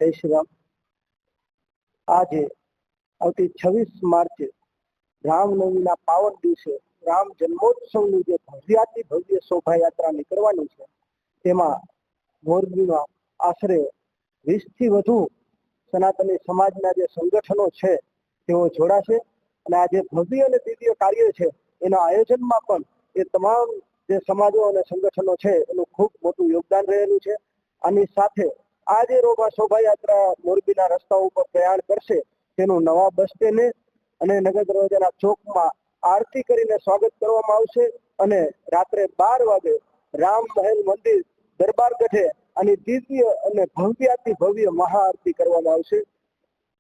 જય શ્રી રામ। આજે આવતી 26 માર્ચે રામનવમીના પાવન દિવસે રામ જન્મોત્સવની જે ભવ્યાતિ ભવ્ય શોભાયાત્રા નીકળવાની છે તેમાં મોરબીમાં આશરે 20થી વધુ સનાતની સમાજના જે સંગઠનો છે તેઓ જોડાશે અને આ જે ભવ્ય અને દિવ્ય કાર્ય છે એના આયોજનમાં પણ એ તમામ જે સમાજો અને સંગઠનો છે એનું ખૂબ મોટું યોગદાન રહેલું છે। આની સાથે આ જે શોભાયાત્રા મોરબીના રસ્તાઓ ઉપર પ્રયાણ કરશે તેનું નવા બસ સ્ટેન્ડે અને નગર દરવાજાના ચોકમાં આરતી કરીને સ્વાગત કરવામાં આવશે અને રાત્રે 12 વાગે રામ મહેલ મંદિર દરબારગઢે આની દિવ્ય અને ભવ્યાતિ ભવ્ય મહાઆરતી કરવામાં આવશે।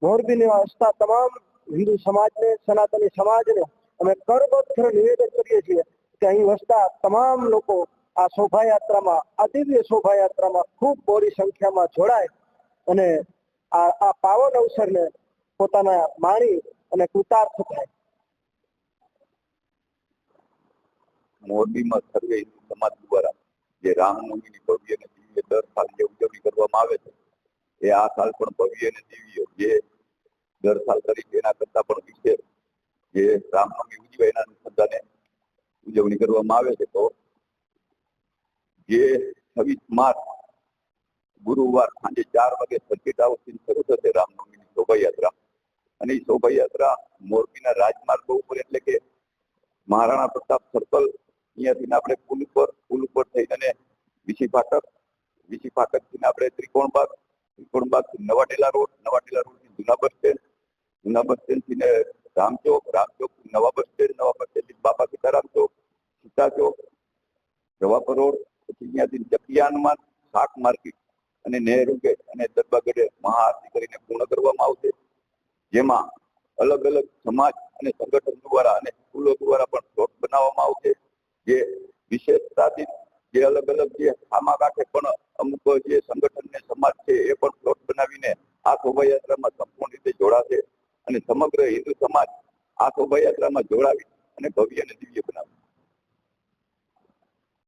મોરબીને વસતા તમામ હિન્દુ સમાજને, સનાતની સમાજને અમે કરબદ્ધ નિવેદન કરીએ છીએ કે અહીં વસતા તમામ લોકો આ શોભાયાત્રામાં, આ દિવ્ય શોભાયાત્રામાં ખૂબ મોટી સંખ્યામાં જોડાય અને આ પાવન અવસરને પોતાના માણી અને કૃતાર્થ થાય। મોરબીમાં સર્વે હિન્દુ સમાજ દ્વારા જે રામનવમીની ભવ્ય અને દિવ્ય દર સાલ જે ઉજવણી કરવામાં આવે છે એ આ સાલ પણ ભવ્ય અને દિવ્ય જે દર સાલ કરી તેના કરતા પણ વિશેષ જે રામનવમી ઉજવાય એના અનુસંધાને ઉજવણી કરવામાં આવે છે। તો જે 26 માર્ચ ગુરુવાર સાંજે 4 વાગે સર્કિટ હાઉસથી શરૂ થશે રામનવમીની શોભાયાત્રા અને એ શોભાયાત્રા મોરબીના રાજમાર્ગ ઉપર એટલે કે મહારાણા પ્રતાપ સર્કલ અહીંયાથી આપણે પુલ ઉપર થઈને વિસી ફાટકથી આપણે ત્રિકોણબાગ નવાટેલા રોડ થી જૂના બસ સ્ટેન્ડથી રામચોક નવા બસ સ્ટેન્ડથી બાપા સીતારામ ચોક, સીતા ચોક, જવાપર રોડ, પછી અહીંયાથી જપિયા હનુમાન, શાક માર્કેટ અને નહેરુ ગેટ અને દરબારગઢે મહાઆરતી કરીને પૂર્ણ કરવામાં આવશે। જેમાં અલગ અલગ સમાજ અને સંગઠન દ્વારા અને સ્કૂલો દ્વારા પણ પ્લોટ બનાવવામાં આવશે। જે વિશેષતાથી જે અલગ જે આમા કાંઠે પણ અમુક જે સંગઠન ને સમાજ છે એ પણ પ્લોટ બનાવીને આ શોભાયાત્રામાં સંપૂર્ણ રીતે જોડાશે અને સમગ્ર હિન્દુ સમાજ આ શોભાયાત્રામાં જોડાવી અને ભવ્ય અને દિવ્ય બનાવશે।